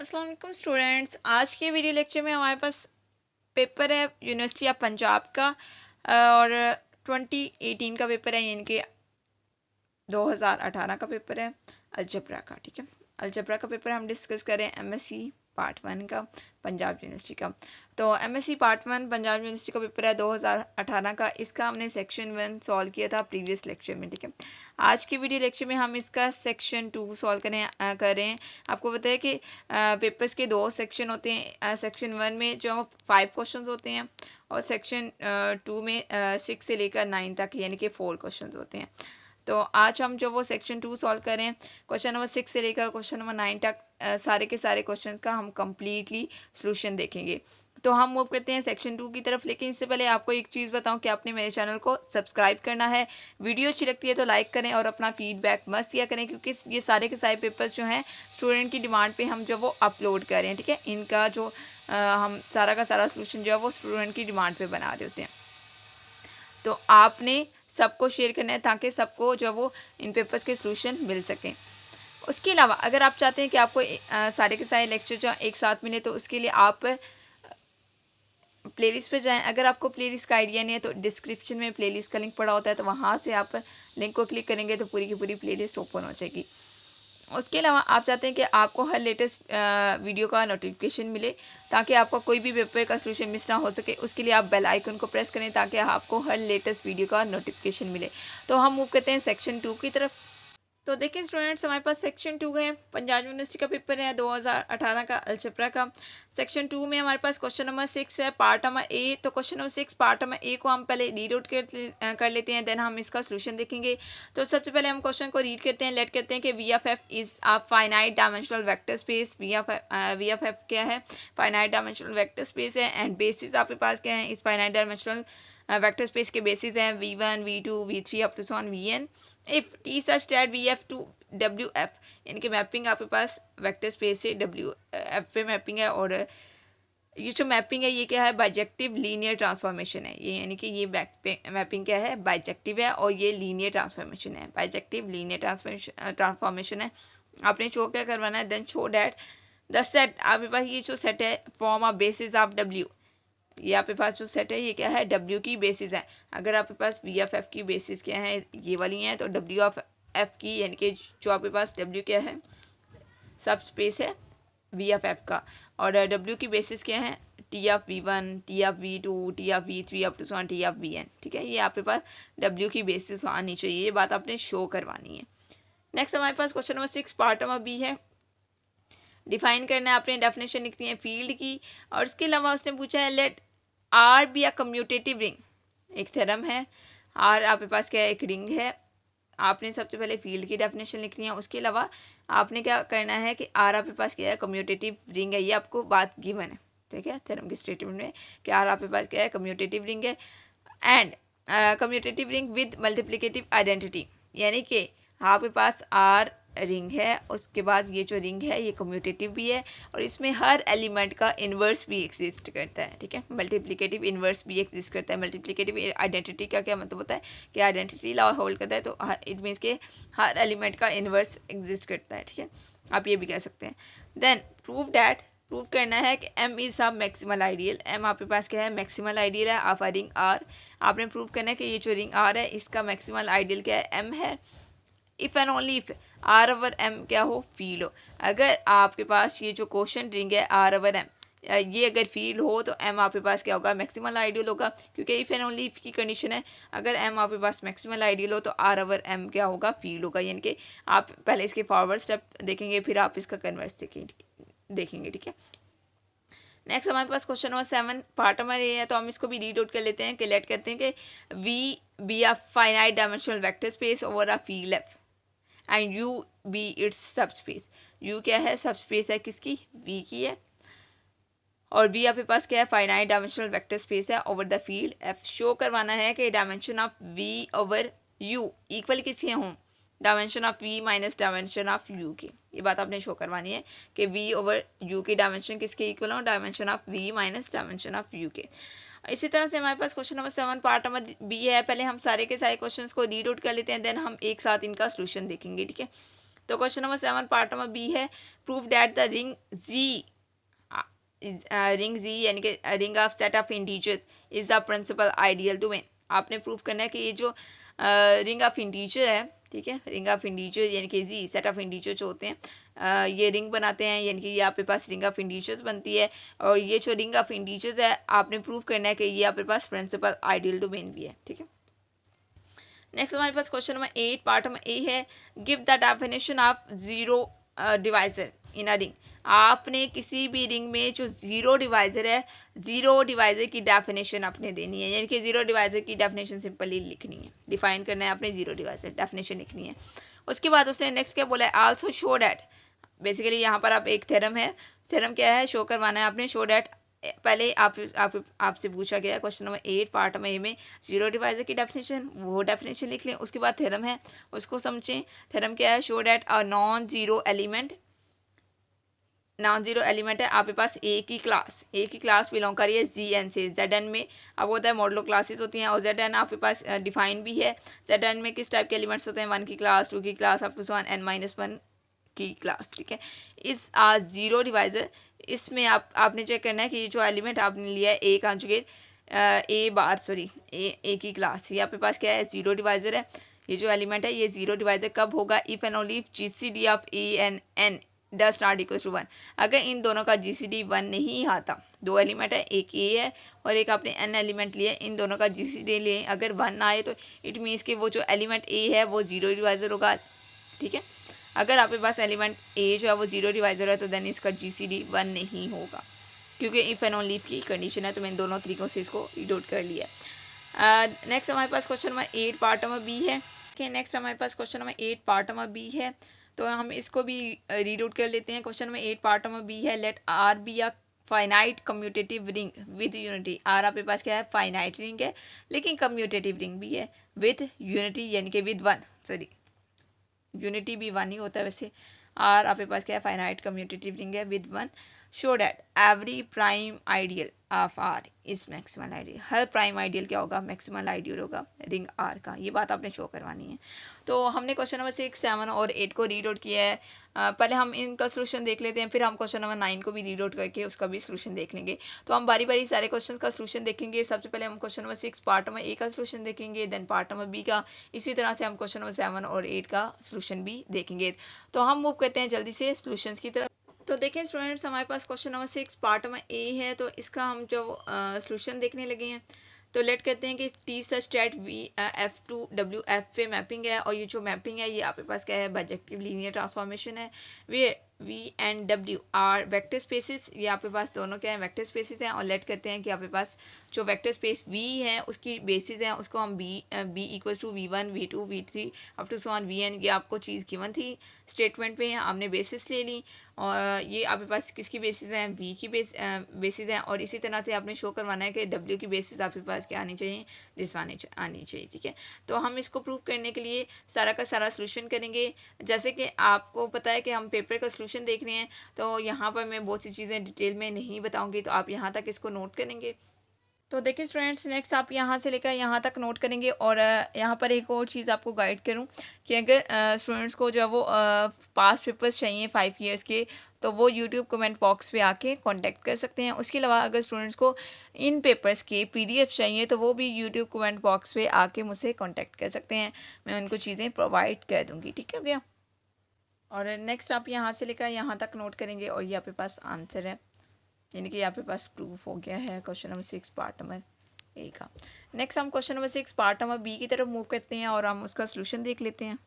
अस्सलाम वालेकुम स्टूडेंट्स। आज के वीडियो लेक्चर में हमारे पास पेपर है यूनिवर्सिटी ऑफ पंजाब का और 2018 का पेपर है, यानी कि 2018 का पेपर है अलजबरा का। ठीक है, अलजबरा का पेपर हम डिस्कस करें एमएससी पार्ट 1 का पंजाब यूनिवर्सिटी का। तो एमएससी पार्ट 1 पंजाब यूनिवर्सिटी का पेपर है 2018 का। इसका हमने सेक्शन 1 सॉल्व किया था प्रीवियस लेक्चर में। ठीक है, आज की वीडियो लेक्चर में हम इसका सेक्शन 2 सॉल्व कर रहे हैं। आपको पता है कि पेपर्स के 2 सेक्शन होते हैं। सेक्शन 1 में जो 5 क्वेश्चन होते हैं और सेक्शन 2 में 6 से लेकर 9 तक, यानी कि 4 क्वेश्चन होते हैं। तो आज हम जो वो सेक्शन 2 सॉल्व करें, क्वेश्चन नंबर 6 से लेकर क्वेश्चन नंबर 9 तक सारे के सारे क्वेश्चंस का हम कंप्लीटली सॉल्यूशन देखेंगे। तो हम मूव करते हैं सेक्शन 2 की तरफ। लेकिन इससे पहले आपको एक चीज़ बताऊं कि आपने मेरे चैनल को सब्सक्राइब करना है। वीडियो अच्छी लगती है तो लाइक करें और अपना फीडबैक मस्त दिया करें, क्योंकि ये सारे के सारे पेपर्स जो हैं स्टूडेंट की डिमांड पे हम जो वो अपलोड कर रहे हैं। ठीक है, इनका जो हम सारा का सारा सोल्यूशन जो है वो स्टूडेंट की डिमांड पे बना रहे होते हैं। तो आपने सबको शेयर करना है ताकि सबको जो वो इन पेपर्स के सॉल्यूशन मिल सकें। उसके अलावा अगर आप चाहते हैं कि आपको सारे के सारे लेक्चर जो एक साथ मिले, तो उसके लिए आप प्लेलिस्ट पे जाएं। अगर आपको प्लेलिस्ट का आइडिया नहीं है तो डिस्क्रिप्शन में प्लेलिस्ट का लिंक पड़ा होता है, तो वहाँ से आप लिंक को क्लिक करेंगे तो पूरी की पूरी प्लेलिस्ट ओपन हो जाएगी। उसके अलावा आप चाहते हैं कि आपको हर लेटेस्ट वीडियो का नोटिफिकेशन मिले ताकि आपका कोई भी पेपर का सॉल्यूशन मिस ना हो सके, उसके लिए आप बेल आइकन को प्रेस करें ताकि आपको हर लेटेस्ट वीडियो का नोटिफिकेशन मिले। तो हम मूव करते हैं सेक्शन 2 की तरफ। तो देखिए स्टूडेंट्स, हमारे पास सेक्शन 2 है, पंजाब यूनिवर्सिटी का पेपर है 2018 का अलजबरा का। सेक्शन 2 में हमारे पास क्वेश्चन नंबर 6 है पार्ट नंबर ए। तो question number 6 part number A को हम पहले रीड आउट कर लेते हैं, देन हम इसका सोल्यूशन देखेंगे। तो सबसे पहले हम क्वेश्चन को रीड करते हैं। लेट करते हैं कि V of F is a finite dimensional vector space. V of F क्या है? फाइनाइट डायमेंशनल वेक्टर स्पेस है। एंड बेसिस आपके पास क्या है? इस फाइनाइट डायमेंशनल वेक्टर स्पेस के बेसिस हैं v1 v2 v3 up to so on vn। If T such that vf to wf, यानी कि मैपिंग आपके पास वेक्टर स्पेस से wf पे मैपिंग है। और ये जो मैपिंग है ये क्या है? बाइजेक्टिव लीनियर ट्रांसफॉर्मेशन है ये, यानी कि ये मैपिंग क्या है? बाइजेक्टिव है और ये लीनियर ट्रांसफॉर्मेशन है। बाइजेक्टिव लीनियर ट्रांसफॉर्मेशन है। आपने शो क्या करवाना है? Then show that the set, आपके पास ये जो सेट है form of basis of w, ये आपके पास जो सेट है ये क्या है? W की बेसिस है। अगर आपके पास V ऑफ F की बेसिस क्या है? ये वाली हैं, तो W ऑफ F की, यानी कि जो आपके पास W क्या है? सब स्पेस है V ऑफ F का। और W की बेसिस क्या है? T of V1, T of V2, T of V3 up to so on T of Vn। ठीक है, ये आपके पास W की बेसिस आनी चाहिए, ये बात आपने शो करवानी है। नेक्स्ट हमारे पास question number 6 part number B है। डिफाइन करना है, आपने डेफिनेशन लिखनी है फील्ड की। और इसके अलावा उसने पूछा है let R be a commutative ring. एक थ्योरम है, आर आपके पास क्या है? एक रिंग है। आपने सबसे पहले फील्ड की डेफिनेशन लिखनी है। उसके अलावा आपने क्या करना है कि आर आपके पास क्या है? कम्यूटेटिव रिंग है। ये आपको बात गिवन है, ठीक है, थ्योरम की स्टेटमेंट में कि आर आपके पास क्या है? कम्यूटेटिव रिंग है। And commutative ring with multiplicative identity, यानी कि आपके पास आर रिंग है, उसके बाद ये जो रिंग है ये कम्यूटेटिव भी है और इसमें हर एलिमेंट का इन्वर्स भी एग्जिस्ट करता है। ठीक है, मल्टीप्लिकेटिव इन्वर्स भी एग्जिस्ट करता है। मल्टीप्लिकेटिव आइडेंटिटी का क्या मतलब होता है कि आइडेंटिटी लॉ होल्ड करता है, तो इट मीन्स के हर एलिमेंट का इन्वर्स एग्जिस्ट करता है। ठीक है, आप ये भी कह सकते हैं। देन प्रूव दैट, प्रूव करना है कि m is a maximal ideal. m आपके पास क्या है? मैक्सिमल आइडियल है ऑफ अ रिंग r। आपने प्रूव करना है कि ये जो रिंग r है इसका मैक्सिमल आइडियल क्या है? m है। If and only if r over m क्या हो? फील्ड हो। अगर आपके पास ये जो क्वेश्चन रिंग है r ओवर m, ये अगर फील्ड हो तो m आपके पास क्या होगा? मैक्सिमल आइडियल होगा, क्योंकि इफ़ एंड ओनली इफ की कंडीशन है। अगर m आपके पास मैक्सिमल आइडियल हो तो r ओवर m क्या होगा? फील्ड होगा। यानी कि आप पहले इसके फॉरवर्ड स्टेप देखेंगे, फिर आप इसका कन्वर्स देखेंगे। ठीक है, नेक्स्ट हमारे पास question number 7 part number A है, तो हम इसको भी रीड आउट कर लेते हैं कि लेट करते हैं कि V be a finite dimensional vector space over a field F and U be its subspace. U क्या है? सब स्पेस है किसकी? वी की है। और वी आपके पास क्या है? फाइनाइट डायमेंशनल वेक्टर स्पेस है over the field F. Show करवाना है कि dimension of V over U equal किसके हों? Dimension of V minus dimension of U के। ये बात आपने शो करवानी है कि वी ओवर यू की डायमेंशन किसके इक्वल हो? Dimension of V minus dimension of U के। इसी तरह से हमारे पास question number 7 part number B है। पहले हम सारे के सारे क्वेश्चंस को रीड आउट कर लेते हैं, देन हम एक साथ इनका सोल्यूशन देखेंगे। ठीक है, तो question number 7 part number B है, prove that the ring G यानी कि ring of set of integers is the principal ideal domain. आपने प्रूव करना है कि ये जो रिंग ऑफ इंटीजर है, ठीक है, रिंग ऑफ इंटीजर यानी कि जी सेट ऑफ इंटीजर जो होते हैं ये रिंग बनाते हैं, यानी कि ये आपके पास रिंग ऑफ इंटीजर्स बनती है। और ये जो रिंग ऑफ इंटीजर्स है आपने प्रूव करना है कि ये आपके पास प्रिंसिपल आइडियल डोमेन भी है, ठीक है। नेक्स्ट हमारे पास question number 8 part number A है, give the definition of zero divisor in a ring. आपने किसी भी रिंग में जो जीरो डिवाइजर है, जीरो डिवाइजर की डेफिनेशन आपने देनी है, यानी कि जीरो डिवाइजर की डेफिनेशन सिंपली लिखनी है, डिफाइन करना है आपने जीरो डिवाइजर, डेफिनेशन लिखनी है। उसके बाद उसने नेक्स्ट क्या बोला है, आल्सो शो डैट। बेसिकली यहाँ पर आप एक थ्योरम है, थ्योरम क्या है, शो करवाना है आपने, शो डैट। पहले आपसे पूछा गया क्वेश्चन नंबर 8 पार्ट में जीरो डिवाइजर की डेफिनेशन, वो डेफिनेशन लिख लें। उसके बाद थ्योरम है उसको समझें। थ्योरम क्या है, show that a non zero element है आपके पास ए की क्लास बिलोंग कर रही है जी एन से। जेड एन में अब होता है मॉडलो क्लासेस होती हैं, और जेड एन आपके पास डिफाइन भी है। जेड एन में किस टाइप के एलिमेंट्स होते हैं, 1 की क्लास, 2 की class, up to n minus 1 की क्लास, ठीक है। इस जीरो डिवाइजर, इसमें आपने चेक करना है कि जो एलिमेंट आपने लिया है ए कॉन्जुगेट ए की क्लास, ये आपके पास क्या है, जीरो डिवाइजर है। ये जो एलिमेंट है ये जीरो डिवाइजर कब होगा, if and only if GCD of A and N does not equal to 1। अगर इन दोनों का जीसीडी 1 नहीं आता, दो एलिमेंट है, एक ए है और एक आपने एन एलिमेंट लिया, इन दोनों का जीसीडी लिए अगर 1 ना आए तो इट मीन्स कि वो जो एलिमेंट ए है वो जीरो डिवाइजर होगा, ठीक है। अगर आपके पास एलिमेंट ए जो है वो जीरो डिवाइजर है तो देन इसका जीसीडी 1 नहीं होगा, क्योंकि इफ़ एंड ओनली इफ की कंडीशन है। तो मैंने दोनों तरीकों से इसको रीड कर लिया। नेक्स्ट हमारे पास question number 8 part number B है। नेक्स्ट हमारे पास question number 8 part number B है, तो हम इसको भी रीड आउट कर लेते हैं। Question number 8 part number B है, let R be a finite commutative ring with unity. R आपके पास क्या है, फाइनाइट रिंग है, लेकिन कम्यूटेटिव रिंग भी है विद यूनिटी, यानी कि विद 1, सॉरी यूनिटी भी 1 ही होता है वैसे। आर आपके पास क्या है, फाइनाइट कम्यूटेटिव रिंग है with 1। Show that every prime ideal of R is maximal ideal. हर प्राइम आइडियल क्या होगा, मैक्सिमल आइडियल होगा रिंग आर का। ये बात आपने शो करवानी है। तो हमने क्वेश्चन नंबर 6, 7 और 8 को रीड आउट किया है। पहले हम इनका सोल्यूशन देख लेते हैं, फिर हम क्वेश्चन नंबर 9 को भी रीड आउट करके उसका भी सोल्यूशन देख लेंगे। तो हम बारी बारी सारे क्वेश्चन का सोल्यूशन देखेंगे। सबसे पहले हम question number 6 part number A का सोल्यूशन देखेंगे, देन पार्ट नंबर बी का, इसी तरह से हम क्वेश्चन नंबर 7 और 8 का सोल्यूशन भी देखेंगे। तो हम मूव करते हैं जल्दी से सोल्यूशन की तरफ। तो देखें स्टूडेंट्स, हमारे पास question number 6 part number A है, तो इसका हम जो सोल्यूशन देखने लगे हैं, तो लेट करते हैं कि T such that V F to W F पे मैपिंग है, और ये जो मैपिंग है ये आपके पास क्या है, बाइजेक्टिव लीनियर ट्रांसफॉर्मेशन है। V and W are vector spaces, ये आपके पास दोनों क्या है, वेक्टर स्पेसिस हैं। और लेट करते हैं कि आपके पास जो वेक्टर स्पेस वी है उसकी बेसिस है, उसको हम B equals to V1 V2 V3 up to so on Vn। ये आपको चीज़ गिवन थी स्टेटमेंट पे, आपने बेसिस ले ली, और ये आपके पास किसकी बेसिस है, वी की बेसिस है। और इसी तरह से आपने शो करवाना है कि डब्ल्यू की बेसिस आपके पास क्या आनी चाहिए, दिस आनी चाहिए, ठीक है। तो हम इसको प्रूव करने के लिए सारा का सारा सोल्यूशन करेंगे। जैसे कि आपको पता है कि हम पेपर का सोल्यूशन देख रहे हैं, तो यहाँ पर मैं बहुत सी चीज़ें डिटेल में नहीं बताऊँगी, तो आप यहाँ तक इसको नोट करेंगे। तो देखिए स्टूडेंट्स, नेक्स्ट आप यहाँ से लेकर यहाँ तक नोट करेंगे। और यहाँ पर एक और चीज़ आपको गाइड करूँ कि अगर स्टूडेंट्स को जो वो पास्ट पेपर्स चाहिए 5 ईयर्स के, तो वो यूट्यूब कमेंट बॉक्स पे आके कांटेक्ट कर सकते हैं। उसके अलावा अगर स्टूडेंट्स को इन पेपर्स के PDF चाहिए, तो वो भी यूट्यूब कमेंट बॉक्स पे आके मुझसे कांटेक्ट कर सकते हैं, मैं उनको चीज़ें प्रोवाइड कर दूँगी, ठीक है गया। और नेक्स्ट आप यहाँ से लेकर यहाँ तक नोट करेंगे, और ये आपके पास आंसर है, यानी कि यहाँ पे पास प्रूफ हो गया है question number 6 part number A का। नेक्स्ट हम question number 6 part number B की तरफ मूव करते हैं, और हम उसका सोल्यूशन देख लेते हैं।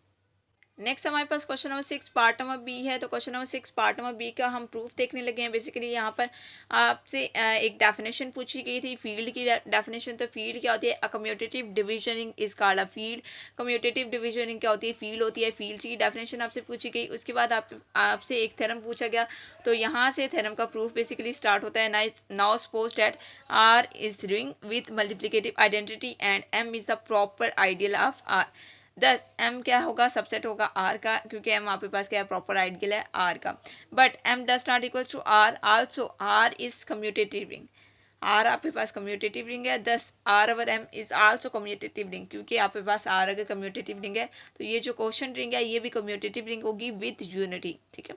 नेक्स्ट हमारे पास question number 6 part number B है। तो question number 6 part number B का हम प्रूफ देखने लगे हैं। बेसिकली यहाँ पर आपसे एक डेफिनेशन पूछी गई थी, फील्ड की डेफिनेशन। तो फील्ड क्या होती है, a commutative डिविजनिंग is called a field. Commutative डिविजनिंग क्या होती है, फील्ड होती है। फील्ड की डेफिनेशन आपसे पूछी गई। उसके बाद आपसे एक थ्योरम पूछा गया, तो यहाँ से थ्योरम का प्रूफ बेसिकली स्टार्ट होता है। Now suppose that R is ring with multiplicative identity and M is the proper ideal of R. Thus M क्या होगा, सबसेट होगा आर का, क्योंकि एम आपके पास क्या है, प्रॉपर आइडियल है आर का। But M does not equal to R, also R is commutative ring. R आपके पास कम्यूटेटिव रिंग है, thus R over M is also commutative ring, क्योंकि आपके पास आर अगर कम्यूटेटिव रिंग है तो ये जो क्वेश्चन रिंग है ये भी कम्यूटेटिव रिंग होगी विद यूनिटी, ठीक है।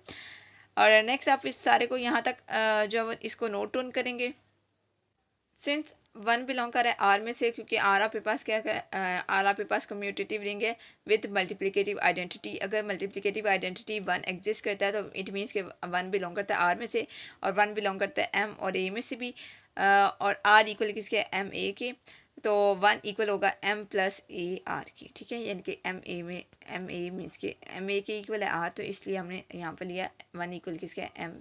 और नेक्स्ट आप इस सारे को यहाँ तक जो इसको नोट डाउन करेंगे। सिंस वन बिलोंग कर रहा है आर में से, क्योंकि आर आपके पास क्या आर आपके पास कम्यूटेटिव रिंग है विद मल्टीप्लिकेटिव आइडेंटिटी। अगर मल्टीप्लिकेटिव आइडेंटिटी वन एग्जिस्ट करता है तो इट मीन्स के वन बिलोंग करता है आर में से, और वन बिलोंग करता है एम और ए में से भी, और आर इक्वल किसके एम ए के, तो वन इक्वल होगा एम प्लस ए आर की, ठीक है। यानी कि एम ए में एम ए मीन्स के एम ए के इक्वल है आर, तो इसलिए हमने यहाँ पर लिया वन इक्वल किसके एम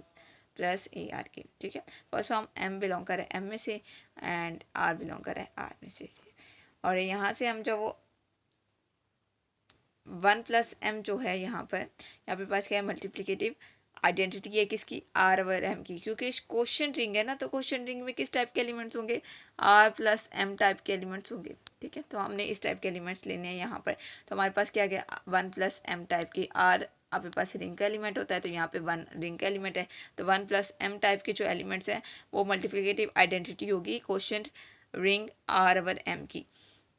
प्लस ए आर के, ठीक है। फर्स्ट हम एम बिलोंग करें एम में से एंड आर बिलोंग करें आर में से, और यहाँ से हम जो वो वन प्लस एम जो है यहाँ पे पास क्या है मल्टीप्लिकेटिव आइडेंटिटी है किसकी आर ओवर एम की, क्योंकि इस क्वेश्चन रिंग है ना, तो क्वेश्चन रिंग में किस टाइप के एलिमेंट्स होंगे, आर प्लस एम टाइप के एलिमेंट्स होंगे, ठीक है। तो हमने इस टाइप के एलिमेंट्स लेने हैं यहाँ पर। तो हमारे पास क्या गया वन प्लस एम टाइप की, आर आपके पास रिंग का एलिमेंट होता है तो यहाँ पे वन रिंग का एलिमेंट है, तो वन प्लस एम टाइप के जो एलिमेंट्स हैं वो मल्टीप्लिकेटिव आइडेंटिटी होगी question ring R over M की।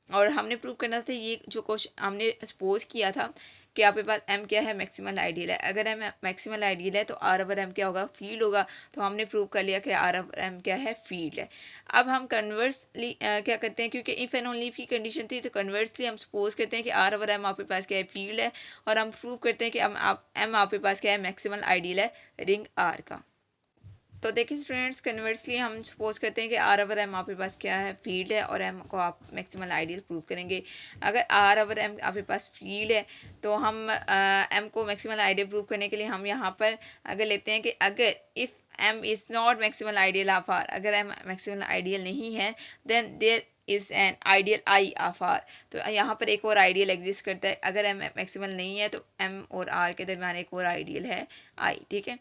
और हमने प्रूव करना था ये जो क्वेश्चन हमने सपोज किया था कि आपके पास एम क्या है मैक्सिमल आइडियल है, अगर एम मैक्सिमल आइडियल है तो आर ओवर एम क्या होगा फील्ड होगा, तो हमने प्रूव कर लिया कि आर ओवर एम क्या है फील्ड है। अब हम कन्वर्सली क्या करते हैं, क्योंकि इफ़ एंड ओनली इफ की कंडीशन थी, तो कन्वर्सली हम सपोज करते हैं कि आर ओवर एम आपके पास क्या है फील्ड है, और हम प्रूव करते हैं कि एम आपके पास क्या है मैक्सिमल आइडियल है रिंग आर का। तो देखिए स्टूडेंट्स कन्वर्सली हम सपोज करते हैं कि आर ओवर एम आपके पास क्या है फील्ड है, और एम को आप मैक्सिमल आइडियल प्रूव करेंगे। अगर आर ओवर एम आपके पास फील्ड है तो हम एम को मैक्सिमल आइडियल प्रूव करने के लिए हम यहाँ पर अगर लेते हैं कि अगर if M is not maximal ideal of R, अगर एम मैक्सिमल आइडियल नहीं है then there is an ideal I of R, तो यहाँ पर एक और आइडियल एग्जिस्ट करता है। अगर एम मैक्सिमल नहीं है तो एम और आर के दरमियान एक और आइडियल है आई, ठीक है।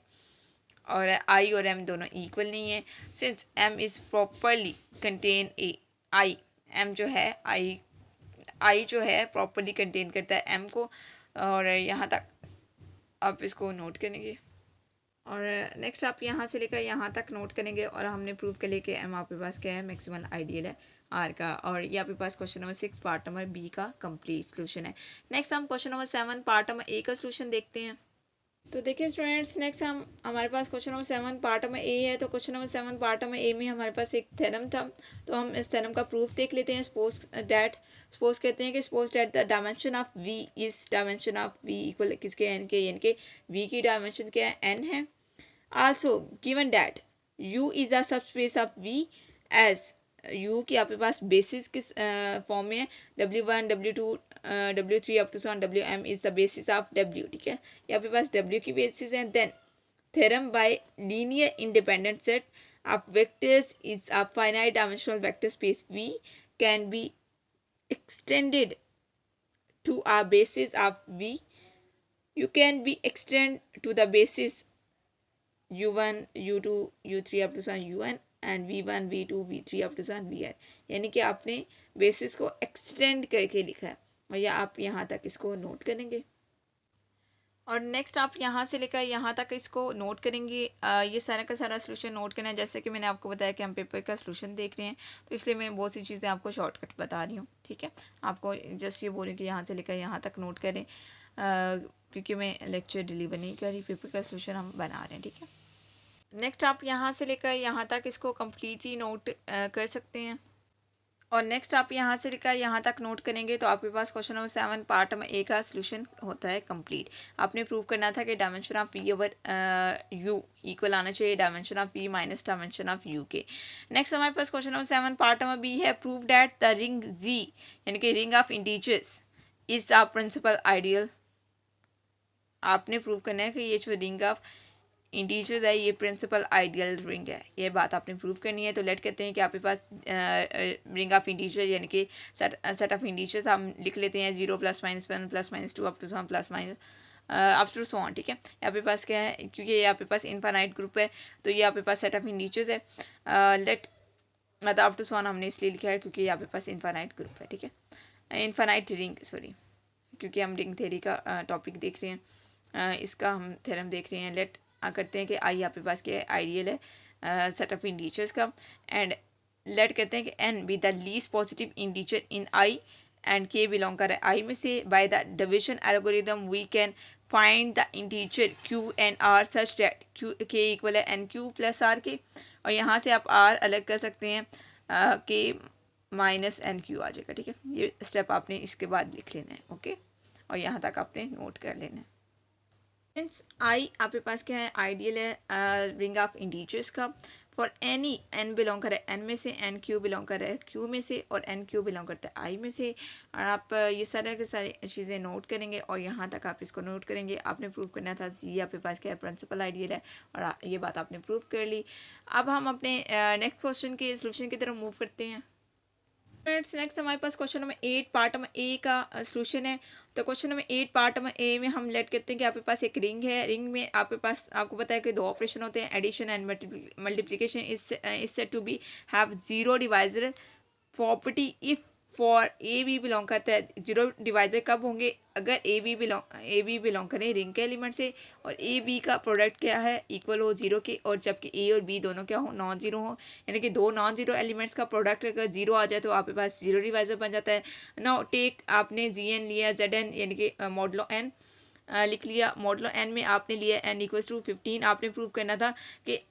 और आई और एम दोनों इक्वल नहीं है, since M is properly contain a I, M जो है आई जो है प्रॉपरली कंटेन करता है एम को, और यहाँ तक आप इसको नोट करेंगे। और नेक्स्ट आप यहाँ से लेकर यहाँ तक नोट करेंगे, और हमने प्रूव कर लिया कि एम आपके पास क्या है मैक्सिमल आइडियल है आर का। और ये आपके पास question number 6 part number B का कंप्लीट सोल्यूशन है। नेक्स्ट हम question number 7 part number A का सोल्यूशन देखते हैं। तो देखिए स्टूडेंट्स नेक्स्ट हम हमारे पास क्वेश्चन नंबर 7 पार्ट में ए है, तो क्वेश्चन नंबर 7 पार्ट में ए में हमारे पास एक थ्योरम था, तो हम इस थ्योरम का प्रूफ देख लेते हैं। सपोज कहते हैं कि suppose that the dimension of V is dimension of V equal किसके एन के, यानी कि वी की डायमेंशन क्या है एन है। Also given that U is a subspace of V as U की आपके पास बेसिस किस फॉर्म में है W1 W2 W3 up to son WM is the basis of W, ठीक है। ये आपके पास W की बेसिस है। Then theorem by linear independent set of vectors is a finite dimensional vector space V can be extended to a basis of V. You can be extend to the basis U1 U2 U3 up to son UN and V1 V2 V3 up to son Vn, यानी कि आपने basis को extend करके लिखा है, और या आप यहाँ तक इसको नोट करेंगे। और नेक्स्ट आप यहाँ से लेकर यहाँ तक इसको नोट करेंगे। ये सारा का सारा सोल्यूशन नोट करना है। जैसे कि मैंने आपको बताया कि हम पेपर का सोल्यूशन देख रहे हैं, तो इसलिए मैं बहुत सी चीज़ें आपको शॉर्टकट बता रही हूँ, ठीक है। आपको जस्ट ये बोल रही हूँ कि यहाँ से लेकर यहाँ तक नोट करें, क्योंकि मैं लेक्चर डिलीवर नहीं कर रही, पेपर का सोल्यूशन हम बना रहे हैं, ठीक है। नेक्स्ट आप यहाँ से लेकर यहाँ तक इसको कम्प्लीटली नोट कर सकते हैं। और नेक्स्ट आप यहाँ से लेकर यहाँ तक नोट करेंगे तो आपके पास क्वेश्चन नंबर 7 पार्ट में ए का सोल्यूशन होता है कंप्लीट। आपने प्रूव करना था कि dimension of P over U equal आना चाहिए dimension of P minus dimension of U के। नेक्स्ट हमारे पास क्वेश्चन नंबर 7 पार्ट में बी है, prove that the ring G यानी कि ring of integers is a principal ideal. आपने प्रूव करना है कि ये जो रिंग ऑफ इंटीजर्स है ये प्रिंसिपल आइडियल रिंग है, ये बात आपने प्रूव करनी है। तो लेट कहते हैं कि आपके पास रिंग ऑफ इंटीजर यानी कि सेट ऑफ इंटीजर्स हम लिख लेते हैं 0 +-1 +-2 up to some +- up to so on, ठीक है। आपके पास क्या है, क्योंकि ये आपके पास इनफाइनाइट ग्रुप है तो ये आपके पास सेट ऑफ इंटीजर्स है। लेट मतलब अप टू सो ऑन हमने इसलिए लिखा है क्योंकि ये आपके पास इनफाइनाइट ग्रुप है, ठीक है। इनफाइनाइट रिंग सॉरी, क्योंकि हम रिंग थ्योरी का टॉपिक देख रहे हैं, इसका हम थ्योरम देख रहे हैं। लेट करते हैं कि आई आपके पास क्या आइडियल है सेट ऑफ इंटीजर्स का, एंड लेट कहते हैं कि N be the least positive integer in I and K belong कर रहा है आई में से, by the division algorithm we can find the integer Q and R such that Q K equal है N Q plus R के, और यहाँ से आप आर अलग कर सकते हैं, के माइनस एन क्यू आ जाएगा। ठीक है, ये स्टेप आपने इसके बाद लिख लेना है। ओके, और यहाँ तक आपने नोट कर लेना है। मीन्स आई आपके पास क्या है, आइडियल है रिंग ऑफ इंटीजर्स का। फॉर एनी एन बिलोंग कर रहा है एन में से, एन क्यू बिलोंग कर रहा है क्यू में से, और एन क्यू बिलोंग करता है आई में से। और आप ये सारे के सारी चीज़ें नोट करेंगे और यहाँ तक आप इसको नोट करेंगे। आपने प्रूव करना था ये आपके पास क्या है, प्रिंसिपल आइडियल है, और ये बात आपने प्रूव कर ली। अब हम अपने नेक्स्ट क्वेश्चन के सोल्यूशन की तरफ मूव करते हैं। फ्रेंड्स नेक्स्ट हमारे पास question number 8 part number A का सोल्यूशन है। तो question number 8 part number A में हम लेट करते हैं कि आपके पास एक रिंग है। रिंग में आपके पास, आपको पता है कि दो ऑपरेशन होते हैं, addition and multiplication. Is said to be have zero divisor property if for A B belong करता है। जीरो डिवाइजर कब होंगे, अगर ए बी बिलोंग करें रिंग के एलिमेंट से, और ए बी का प्रोडक्ट क्या है, इक्वल हो जीरो के, और जबकि ए और बी दोनों क्या हो, नॉन जीरो हो। यानी कि दो नॉन जीरो एलिमेंट्स का प्रोडक्ट अगर जीरो आ जाए तो आपके पास जीरो डिवाइजर बन जाता है। नाउ टेक, आपने जी एन लिया, जेड एन यानी कि मॉडलो एन लिख लिया। मॉडलो एन में आपने लिया एन इक्वल्स टू 15। आपने प्रूव करना था कि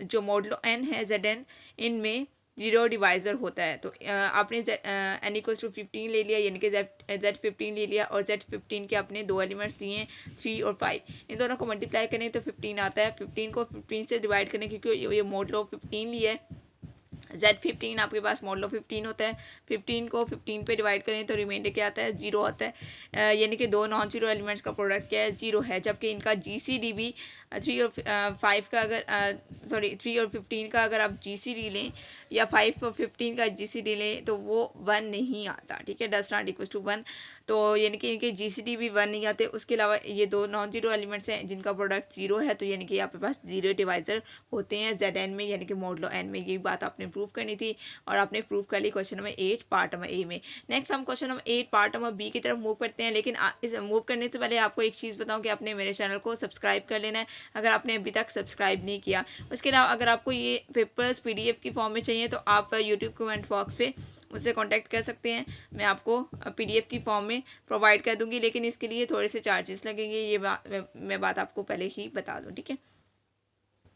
जो मॉडलो एन है जेड एन, इनमें जीरो डिवाइजर होता है। तो आपने एन इक्वल्स टू 15 ले लिया, यानी कि जेड 15 ले लिया, और जेड 15 के आपने दो एलिमेंट्स दिए हैं 3 और 5। इन दोनों को मल्टीप्लाई करें तो 15 आता है। 15 को 15 से डिवाइड करें, क्योंकि ये मॉडलो 15 लिया है। Z15 आपके पास मॉडलो 15 होता है। 15 को 15 पे डिवाइड करें तो रिमाइंडर क्या आता है, जीरो आता है। यानी कि दो नॉन जीरो एलिमेंट्स का प्रोडक्ट क्या है, जीरो है। जबकि इनका GCD भी 3 और 5 का अगर सॉरी 3 और 15 का अगर आप GCD लें, या 5 और 15 का GCD लें, तो वो 1 नहीं आता। ठीक है, डज नॉट इक्वल टू 1। तो यानी कि इनके GCD भी 1 नहीं आते। उसके अलावा ये दो नॉन जीरो एलिमेंट्स हैं जिनका प्रोडक्ट जीरो है, तो यानी कि आपके पास जीरो डिवाइजर होते हैं ZN में, यानी कि मॉडलो एन में। ये बात आपने प्रूव करनी थी, और आपने प्रूव कर ली question number 8 part number A में। नेक्स्ट हम question number 8 part number B की तरफ मूव करते हैं। लेकिन इस मूव करने से पहले आपको एक चीज़ बताऊं कि आपने मेरे चैनल को सब्सक्राइब कर लेना है, अगर आपने अभी तक सब्सक्राइब नहीं किया। उसके अलावा अगर आपको ये पेपर्स PDF की फॉर्म में चाहिए तो आप यूट्यूब कमेंट बॉक्स पे मुझसे कांटेक्ट कर सकते हैं। मैं आपको PDF की फॉर्म में प्रोवाइड कर दूंगी, लेकिन इसके लिए थोड़े से चार्जेस लगेंगे। ये मैं बात आपको पहले ही बता दूँ। ठीक है,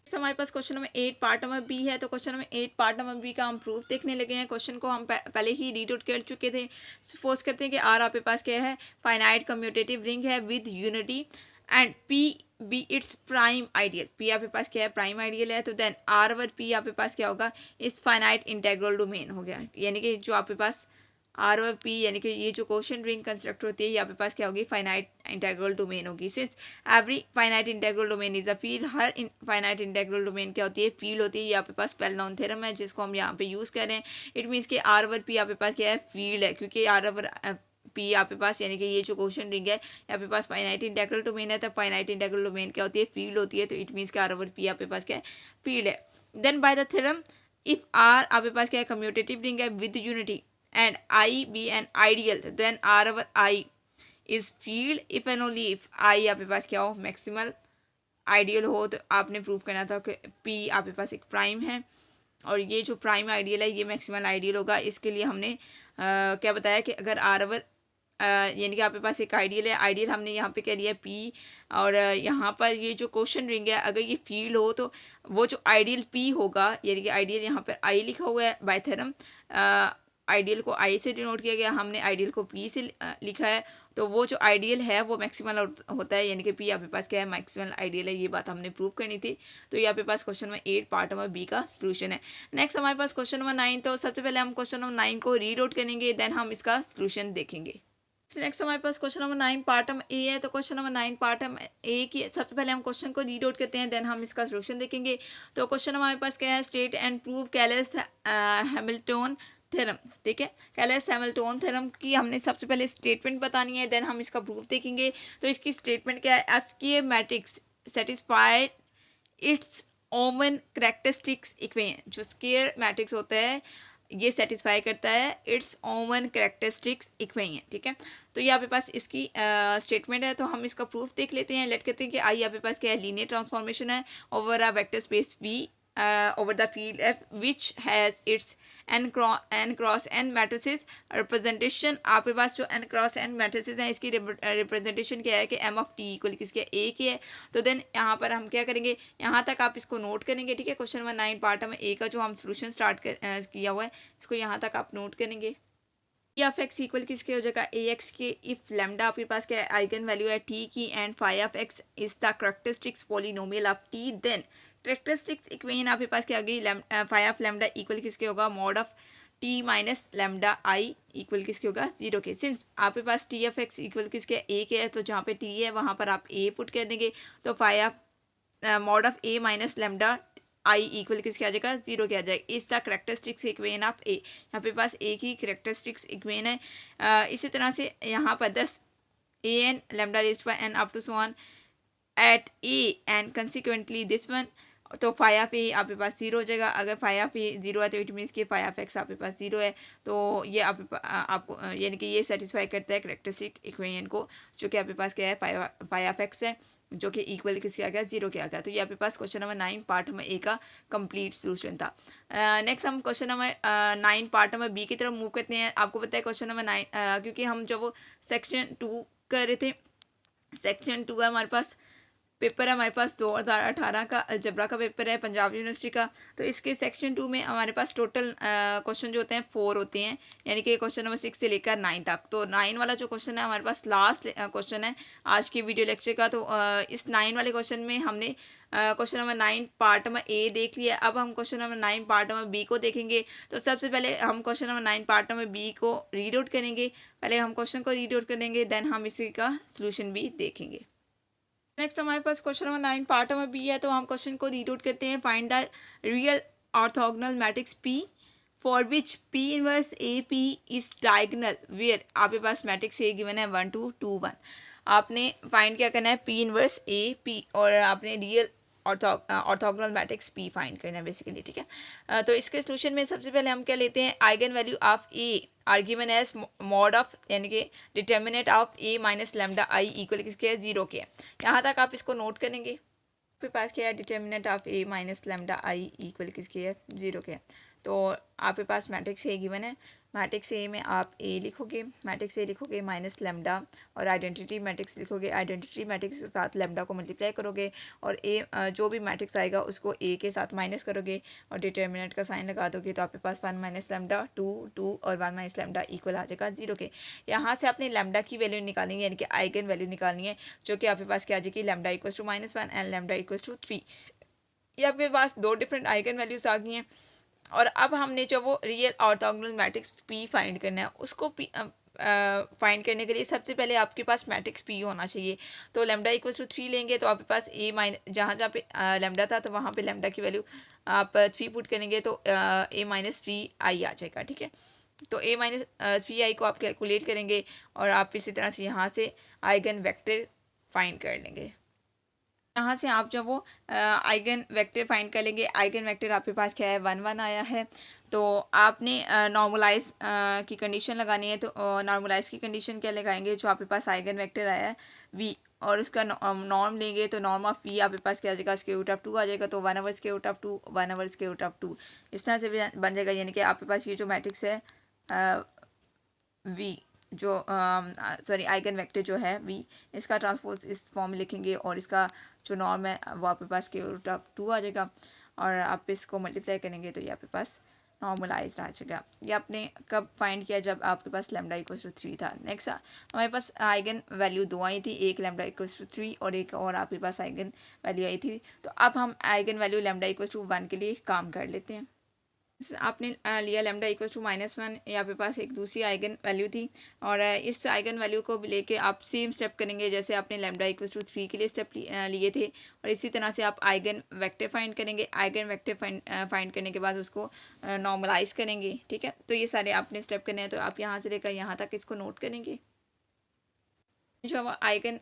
हमारे पास question number 8 part number B है। तो question number 8 part number B का हम प्रूफ देखने लगे हैं। क्वेश्चन को हम पहले ही रीड आउट कर चुके थे। सपोज करते हैं कि आर आपके पास क्या है, फाइनाइट कम्यूटेटिव रिंग है with unity, and P be its prime ideal. P आपके पास क्या है, प्राइम आइडियल है। तो देन आर ओवर पी आपके पास क्या होगा, इस फाइनाइट इंटेग्रल डोमेन हो गया। यानी कि जो आपके पास आर और पी, यानी कि ये जो क्वेश्चन रिंग कंस्ट्रक्ट होती है, ये आपके पास क्या होगी, फाइनाइट इंटेग्रल डोमेन होगी। Since every finite integral domain is a field, her finite integral domain क्या होती है, फील्ड होती है। ये आपके पास वेल नोन थ्योरम है जिसको हम यहाँ पे यूज़ कर रहे हैं। इट मीन्स कि आर ओवर पी आपके पास क्या है, फील्ड है, क्योंकि आर ओवर पी आपके पास, यानी कि ये जो क्वेश्चन रिंग है आपके पास फाइनाइट इंटेग्रल डोमेन है। तो फाइनाइट इंटेग्रल डोमेन क्या होती है, फील्ड होती है। तो इट मीन्स कि आर ओवर पी आपके पास क्या है, फील्ड है। Then by the theorem, if R आपके पास क्या है, कम्यूटेटिव रिंग है with unity, and I be an ideal, then R over I is field if and only if I आपके पास क्या हो, मैक्सिमल आइडियल हो। तो आपने प्रूव करना था कि P आपके पास एक प्राइम है, और ये जो प्राइम आइडियल है ये मैक्सिमल आइडियल होगा। इसके लिए हमने क्या बताया कि अगर R ओवर यानी कि आपके पास एक आइडियल है, आइडियल हमने यहाँ पे कह लिया P, और यहाँ पर ये जो क्वेश्चन रिंग है अगर ये फील्ड हो तो वो जो आइडियल P होगा, यानी कि आइडियल यहाँ पर I लिखा हुआ है बाय थ्योरम। आइडियल को आई से डिनोट किया गया, हमने आइडियल को पी से लिखा है। तो वो जो आइडियल है वो मैक्सिमल होता है, यानी कि पी आपके पास क्या है, मैक्सिमल आइडियल है। ये बात हमने प्रूव करनी थी। तो ये आपके पास question number 8 part number B का सोल्यूशन है। नेक्स्ट हमारे पास क्वेश्चन नंबर 9। तो सबसे पहले हम क्वेश्चन नंबर 9 को रीड आउट करेंगे, देन हम इसका सोल्यूशन देखेंगे। नेक्स्ट हमारे पास question number 9 part number A है। तो question number 9 part number A की सबसे पहले हम क्वेश्चन को रीड आउट करते हैं, देन हम इसका सोल्यूशन देखेंगे। तो क्वेश्चन हमारे पास क्या है, state and prove callus Hamilton theorem. ठीक है, कैलस हैमिल्टन थ्योरम की हमने सबसे पहले स्टेटमेंट बतानी है, देन हम इसका प्रूफ देखेंगे। तो इसकी स्टेटमेंट क्या है, एसके मैट्रिक्स सेटिस्फाइड इट्स ओमन करेक्टरिस्टिक्स इक्वेशन। जो स्केयर मैट्रिक्स होता है ये सेटिस्फाई करता है इट्स ओमन करेक्टरिस्टिक्स इक्वेशन। ठीक है, तो ये आपके पास इसकी स्टेटमेंट है। तो हम इसका प्रूफ देख लेते हैं। लेट करते हैं कि आई आपके पास क्या है, लीनियर ट्रांसफॉर्मेशन है over a vector space V over the field F which has its n cross n matrices representation। आपके पास जो n cross n matrices हैं इसकी रिप्रेजेंटेशन क्या है कि m of t इक्वल किसके a की है। तो देन यहाँ पर हम क्या करेंगे, यहाँ तक आप इसको नोट करेंगे, ठीक है। क्वेश्चन नंबर 9 पार्ट में ए का जो हम सोल्यूशन स्टार्ट किया हुआ है इसको यहाँ तक आप नोट करेंगे। ऑफ एक्स इक्वल किसके हो जाएगा, ए एक्स के। इफ लैम्डा आपके पास क्या है, आइगन वैल्यू है टी की and phi of X is the characteristics polynomial of T, then characteristics equation आपके पास क्या होगी, फाई ऑफ लैम्डा इक्वल किसके होगा, mod of T minus lambda I equal किसके होगा, 0 के। सिंस आपके पास टी ऑफ एक्स इक्वल किसके ए के है, तो जहाँ पे टी है वहाँ पर आप ए पुट कर देंगे, तो phi of mod of A minus lambda I equal किसके आ जाएगा, 0 के आ जाएगा। Is the characteristics equation of A, यहाँ पे पास ए की करेक्टरिस्टिक्स इक्वेशन है। इसी तरह से यहाँ पर 10 A N lambda raised by N up to so on at A and consequently this one, तो फाई ऑफ ए आपके पास 0 हो जाएगा। अगर फाई ऑफ ए 0 है तो इट मीन्स कि फाई ऑफ एक्स आपके पास 0 है। तो ये आपको यानी कि ये सेटिस्फाई करता है करेक्टरिस्टिक इक्वेशन को, जो कि आपके पास क्या है, फाई ऑफ एक्स है, जो कि इक्वल किसके आ गया, 0 के आ गया। तो ये आपके पास question number 9 part number A का कंप्लीट सोल्यूशन था। नेक्स्ट हम question number 9 part number B की तरफ मूव करते हैं। आपको पता है क्वेश्चन नंबर 9 क्योंकि हम जब सेक्शन 2 कर रहे थे, सेक्शन 2 है हमारे पास पेपर है, हमारे पास 2018 का अलजबरा का पेपर है पंजाब यूनिवर्सिटी का। तो इसके सेक्शन 2 में हमारे पास टोटल क्वेश्चन जो होते हैं 4 होते हैं, यानी कि क्वेश्चन नंबर 6 से लेकर 9 तक। तो 9 वाला जो क्वेश्चन है हमारे पास लास्ट क्वेश्चन है आज की वीडियो लेक्चर का। तो इस 9 वाले क्वेश्चन में हमने question number 9 part number A देख लिया। अब हम question number 9 part number B को देखेंगे। तो सबसे पहले हम question number 9 part number B को रीड आउट करेंगे। पहले हम क्वेश्चन को रीड आउट करेंगे, देन हम इसी का सोल्यूशन भी देखेंगे। नेक्स्ट हमारे पास question number 9 part number B है। तो हम क्वेश्चन को रीड आउट करते हैं। Find the real orthogonal matrix P for which P inverse A P is diagonal where आपके पास मैट्रिक्स ए गिवन है 1 2 2 1। आपने फाइंड क्या करना है, पी इनवर्स ए पी, और आपने real orthogonal matrix P find करना है बेसिकली, ठीक है। तो इसके सोल्यूशन में सबसे पहले हम क्या लेते हैं, eigen value of A are given as mod of यानी कि determinant of A minus lambda I equal किसके है, 0 के है। यहाँ तक आप इसको नोट करेंगे। आपके पास क्या है, determinant of A minus lambda I equal किसके है, 0 के है। तो आपके पास मैट्रिक्स ए गिवन है, मैट्रिक्स ए में आप ए लिखोगे, मैट्रिक्स ए लिखोगे माइनस लैम्डा, और आइडेंटिटी मैट्रिक्स लिखोगे, आइडेंटिटी मैट्रिक्स के साथ लैम्डा को मल्टीप्लाई करोगे, और ए जो भी मैट्रिक्स आएगा उसको ए के साथ माइनस करोगे और डिटर्मिनेंट का साइन लगा दोगे। तो आपके पास 1 माइनस लैम्डा 2 2 और 1 माइनस लैम्डा इक्वल आ जाएगा 0 के। यहाँ से आपने लैम्डा की वैल्यू निकालनी है, यानी कि आइगन वैल्यू निकालनी है, जो कि आपके पास क्या आ जाएगी, lambda equal to -1 and lambda equal to 3। ये आपके पास 2 डिफरेंट आइगन वैल्यूज आ गई हैं। और अब हमने जो वो real orthogonal matrix P find करना है, उसको फाइंड करने के लिए सबसे पहले आपके पास मैट्रिक्स पी होना चाहिए। तो लैम्डा इक्वल टू 3 लेंगे, तो आपके पास ए माइनस जहाँ जहाँ पे लैम्डा था तो वहाँ पे लैम्डा की वैल्यू आप 3 पुट करेंगे, तो ए माइनस 3 आई आ जाएगा, ठीक है। तो ए माइनस 3 आई को आप कैलकुलेट करेंगे, और आप इसी तरह से यहाँ से आइगन वेक्टर फाइंड कर लेंगे। यहाँ से आप जब वो आइगन वेक्टर फाइंड कर लेंगे, आइगन वेक्टर आपके पास क्या है, 1 1 आया है। तो आपने नॉर्मलाइज की कंडीशन लगानी है। तो नॉर्मलाइज की कंडीशन क्या लगाएंगे, जो आपके पास आइगन वेक्टर आया है वी, और उसका नॉर्म लेंगे, तो नॉर्म ऑफ वी आपके पास क्या आ जाएगा, स्क्वायर रूट ऑफ 2 आ जाएगा। तो 1 over square root of 2 1 over square root of 2 इस तरह से बन जाएगा। यानी कि आपके पास ये जो मैट्रिक्स है वी जो सॉरी आइगन वेक्टर जो है वी, इसका ट्रांसपोज इस फॉर्म में लिखेंगे, और इसका जो नॉर्म है वो आपके पास स्क्वायर रूट ऑफ 2 आ जाएगा, और आप इसको मल्टीप्लाई करेंगे तो ये आपके पास नॉर्मलाइज आ जाएगा। ये आपने कब फाइंड किया, जब आपके पास लैम्डा इक्वल्स टू 3 था। नेक्स्ट हमारे पास आइगन वैल्यू 2 आई थी, एक लैम्डा इक्वल्स टू 3 और एक और आपके पास आइगन वैल्यू आई थी। तो अब हम eigen value lambda equals to 1 के लिए काम कर लेते हैं। आपने लिया लैम्डा इक्वल्स टू -1, यहाँ पे पास एक दूसरी आइगन वैल्यू थी, और इस आइगन वैल्यू को लेके आप सेम स्टेप करेंगे जैसे आपने लैम्डा इक्वल्स टू 3 के लिए स्टेप लिए थे, और इसी तरह से आप आइगन वेक्टर फाइंड करेंगे। आइगन वेक्टर फाइंड करने के बाद उसको नॉर्मलाइज करेंगे, ठीक है। तो ये सारे आपने स्टेप करने हैं, तो आप यहाँ से लेकर यहाँ तक इसको नोट करेंगे। जो eigen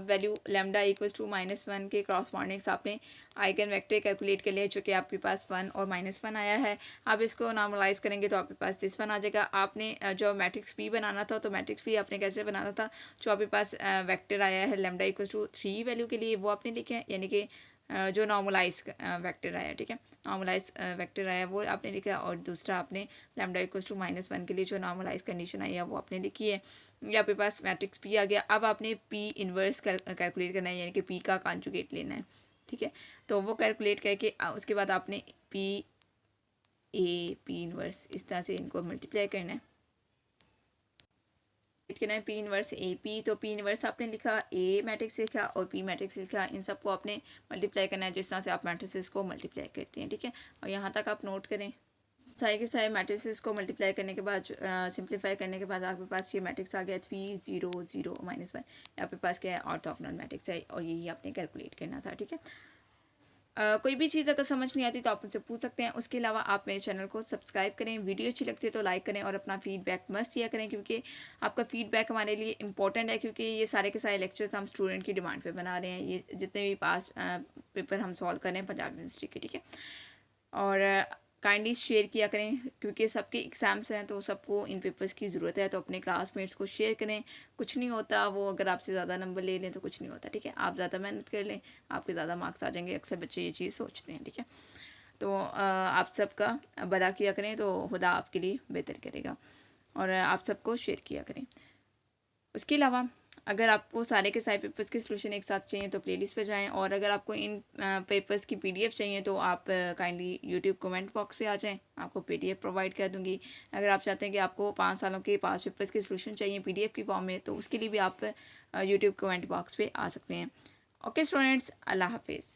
value lambda equals to -1 के क्रॉसपॉन्डिंग्स आपने आइगन वेक्टर कैलकुलेट कर लिया, जो कि आपके पास 1 और -1 आया है। आप इसको नॉर्मलाइज करेंगे तो आपके पास दिस 1 आ जाएगा। आपने जो मैट्रिक्स पी बनाना था, तो मैट्रिक्स पी आपने कैसे बनाना था, जो आपके पास वेक्टर आया है लैम्डा इक्वल्स टू 3 वैल्यू के लिए, वो आपने लिखे हैं, यानी कि जो नॉर्मलाइज वेक्टर आया, ठीक है, नॉर्मलाइज वेक्टर आया वो आपने लिखा है, और दूसरा आपने लैम्डा इक्वल्स टू -1 के लिए जो नॉर्मलाइज कंडीशन आई है वो आपने लिखी है। ये आपके पास मैट्रिक्स पी आ गया। अब आपने पी इन्वर्स कैलकुलेट करना है, यानी कि पी का कॉन्जुगेट लेना है, ठीक है। तो वो कैलकुलेट करके उसके बाद आपने पी इन्वर्स इस तरह से इनको मल्टीप्लाई करना है। कहना है पी इनवर्स ए पी, तो पी इनवर्स आपने लिखा, ए मैट्रिक्स लिखा और पी मैट्रिक्स लिखा, इन सबको आपने मल्टीप्लाई करना है जिस तरह से आप मैट्रिसेस को मल्टीप्लाई करते हैं, ठीक है। और यहाँ तक आप नोट करें, सारे के सारे मैट्रिसेस को मल्टीप्लाई करने के बाद सिंप्लीफाई करने के बाद आपके पास ये मैट्रिक्स आ गया 3 0 0 -1। आपके पास क्या है, ऑर्थोगोनल मैट्रिक्स है, और यही आपने कैलकुलेट करना था, ठीक है। कोई भी चीज़ अगर समझ नहीं आती तो आप मुझसे पूछ सकते हैं। उसके अलावा आप मेरे चैनल को सब्सक्राइब करें, वीडियो अच्छी लगती है तो लाइक करें, और अपना फीडबैक मस्त दिया करें, क्योंकि आपका फीडबैक हमारे लिए इंपॉर्टेंट है, क्योंकि ये सारे के सारे लेक्चर्स हम स्टूडेंट की डिमांड पे बना रहे हैं। ये जितने भी पास पेपर हम सॉल्व कर रहे हैं पंजाब यूनिवर्सिटी के, ठीक है। और काइंडली शेयर किया करें, क्योंकि सबके एग्ज़ाम्स हैं तो सबको इन पेपर्स की ज़रूरत है, तो अपने क्लासमेट्स को शेयर करें। कुछ नहीं होता वो अगर आपसे ज़्यादा नंबर ले लें तो कुछ नहीं होता, ठीक है। आप ज़्यादा मेहनत कर लें, आपके ज़्यादा मार्क्स आ जाएंगे। अक्सर बच्चे ये चीज़ सोचते हैं, ठीक है। तो आप सबका भला किया करें तो खुदा आपके लिए बेहतर करेगा, और आप सबको शेयर किया करें। उसके अलावा अगर आपको सारे के सारे पेपर्स के सलूशन एक साथ चाहिए तो प्लेलिस्ट पे जाएं, और अगर आपको इन पेपर्स की पीडीएफ चाहिए तो आप काइंडली यूट्यूब कमेंट बॉक्स पे आ जाएं, आपको पीडीएफ प्रोवाइड कर दूंगी। अगर आप चाहते हैं कि आपको 5 सालों के 5 पेपर्स के सलूशन चाहिए पीडीएफ की फॉर्म में, तो उसके लिए भी आप यूट्यूब कमेंट बॉक्स पे आ सकते हैं। ओके स्टूडेंट्स, अल्लाह हाफिज़।